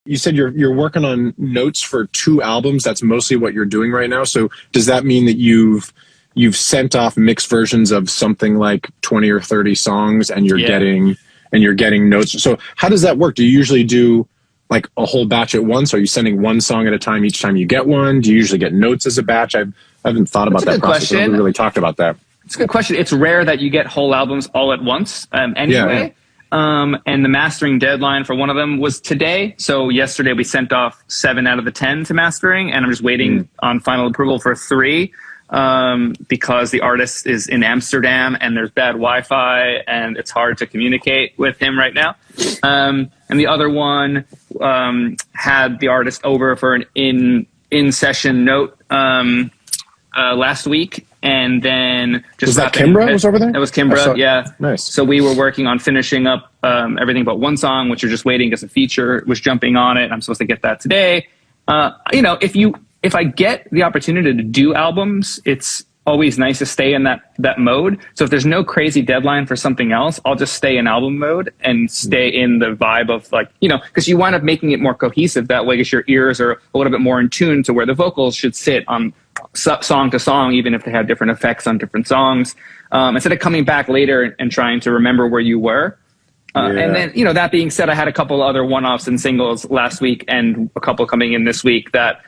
You said you're working on notes for 2 albums. That's mostly what you're doing right now. So does that mean that you've sent off mixed versions of something like 20 or 30 songs and you're getting notes? So how does that work? Do you usually do like a whole batch at once? Are you sending one song at a time each time you get one? Do you usually get notes as a batch? I haven't thought about that process. I haven't really talked about that. It's a good question. It's rare that you get whole albums all at once anyway. Yeah. And the mastering deadline for one of them was today. So yesterday we sent off 7 out of the 10 to mastering, and I'm just waiting on final approval for 3 because the artist is in Amsterdam and there's bad Wi-Fi and it's hard to communicate with him right now. And the other one had the artist over for an in-session note last week. And then just was that Kimbra was over there? That was Kimbra, yeah. Nice. So we were working on finishing up everything but one song, which you're just waiting because a feature was jumping on it. I'm supposed to get that today. You know, if I get the opportunity to do albums, it's always nice to stay in that mode. So if there's no crazy deadline for something else, I'll just stay in album mode and stay in the vibe of, like, you know, because you wind up making it more cohesive that way because your ears are a little bit more in tune to where the vocals should sit on song to song, even if they have different effects on different songs, instead of coming back later and trying to remember where you were. And then, you know, that being said, I had a couple other one-offs and singles last week and a couple coming in this week that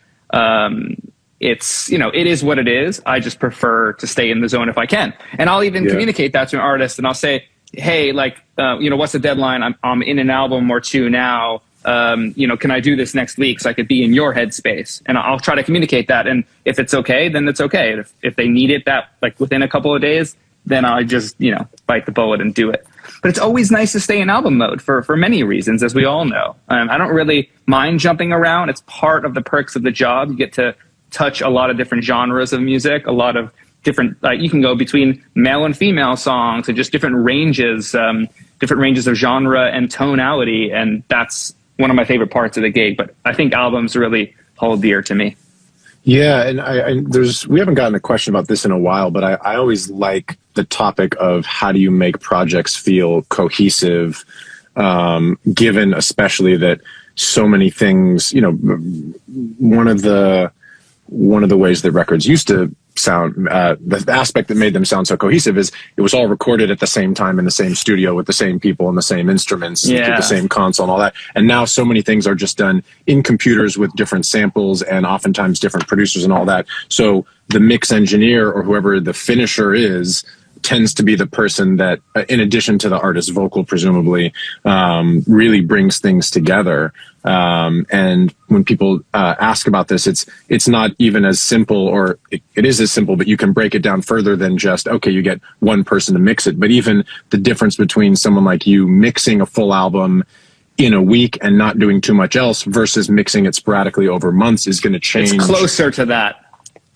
it's, you know, it is what it is. I just prefer to stay in the zone if I can. And I'll even communicate that to an artist and I'll say, hey, like, you know, what's the deadline? I'm in an album or 2 now. You know, can I do this next week so I could be in your headspace? And I'll try to communicate that. And if it's okay, then it's okay. If they need it that, like, within a couple of days, then I just, you know, bite the bullet and do it. But it's always nice to stay in album mode for many reasons, as we all know. I don't really mind jumping around. It's part of the perks of the job. You get to touch a lot of different genres of music, a lot of different, you can go between male and female songs and just different ranges of genre and tonality. And that's one of my favorite parts of the gig. But I think albums really hold dear to me. Yeah, and we haven't gotten a question about this in a while, but I always like the topic of how do you make projects feel cohesive, given especially that so many things, you know, one of the ways that records used to sound, the aspect that made them sound so cohesive is it was all recorded at the same time in the same studio with the same people and the same instruments, the same console and all that. And now so many things are just done in computers with different samples and oftentimes different producers and all that. So the mix engineer or whoever the finisher is tends to be the person that, in addition to the artist's vocal, presumably, really brings things together. And when people ask about this, it's not even as simple, or it is as simple, but you can break it down further than just, okay, you get one person to mix it. But even the difference between someone like you mixing a full album in a week and not doing too much else versus mixing it sporadically over months is going to change. It's closer to that.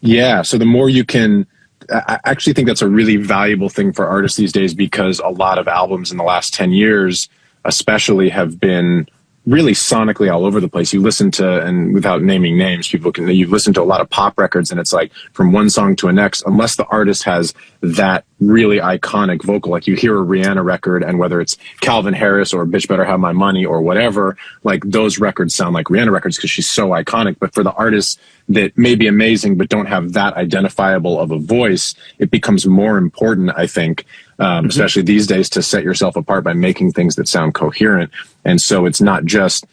Yeah. So the more you can, I actually think that's a really valuable thing for artists these days, because a lot of albums in the last 10 years especially have been really sonically all over the place. You listen to, and without naming names, you listen to a lot of pop records and it's like from one song to the next, unless the artist has that really iconic vocal, like you hear a Rihanna record and whether it's Calvin Harris or Bitch Better Have My Money or whatever, like those records sound like Rihanna records because she's so iconic. But for the artists that may be amazing but don't have that identifiable of a voice, it becomes more important, I think, especially these days, to set yourself apart by making things that sound coherent. And so it's not just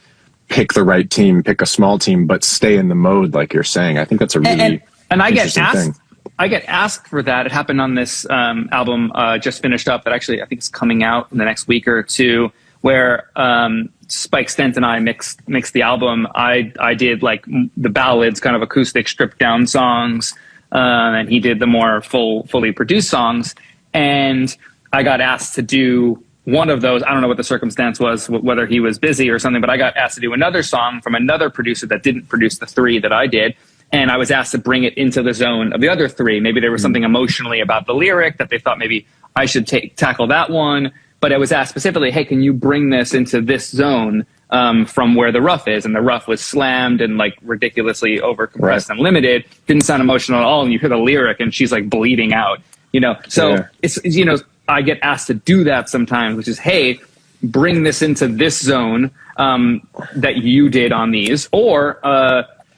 pick the right team, pick a small team, but stay in the mode, like you're saying. I think that's a really and I interesting thing. I get asked for that. It happened on this album just finished up that actually I think is coming out in the next week or two, where Spike Stent and I mixed the album. I did like the ballads, kind of acoustic stripped down songs, and he did the more fully produced songs. And I got asked to do one of those. I don't know what the circumstance was, whether he was busy or something, but I got asked to do another song from another producer that didn't produce the 3 that I did. And I was asked to bring it into the zone of the other 3. Maybe there was something emotionally about the lyric that they thought maybe I should tackle that one. But I was asked specifically, hey, can you bring this into this zone from where the rough is? And the rough was slammed and like ridiculously overcompressed and limited. Didn't sound emotional at all. And you hear the lyric and she's like bleeding out, you know? So it's, you know, I get asked to do that sometimes, which is, hey, bring this into this zone that you did on these, or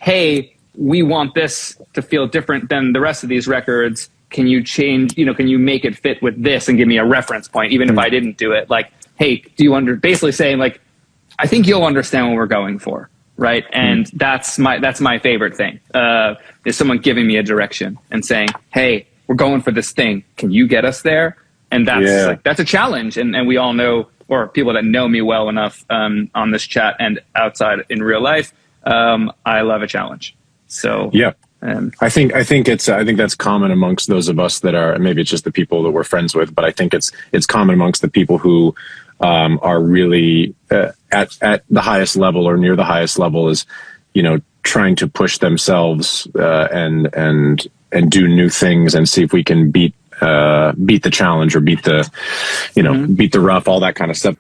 hey, we want this to feel different than the rest of these records. Can you change, can you make it fit with this and give me a reference point, even if I didn't do it? Like, hey, basically saying like, I think you'll understand what we're going for, right? And that's my favorite thing, is someone giving me a direction and saying, hey, we're going for this thing. Can you get us there? And that's a challenge. And we all know, or people that know me well enough on this chat and outside in real life, I love a challenge. So yeah, I think that's common amongst those of us that are, maybe it's just the people that we're friends with, but I think it's common amongst the people who are really at the highest level or near the highest level, is trying to push themselves and do new things and see if we can beat the challenge or beat the beat the rough, all that kind of stuff.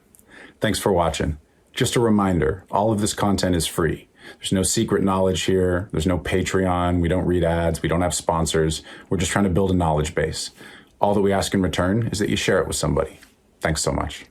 Thanks for watching. Just a reminder, all of this content is free. There's no secret knowledge here. There's no Patreon. We don't read ads. We don't have sponsors. We're just trying to build a knowledge base. All that we ask in return is that you share it with somebody. Thanks so much.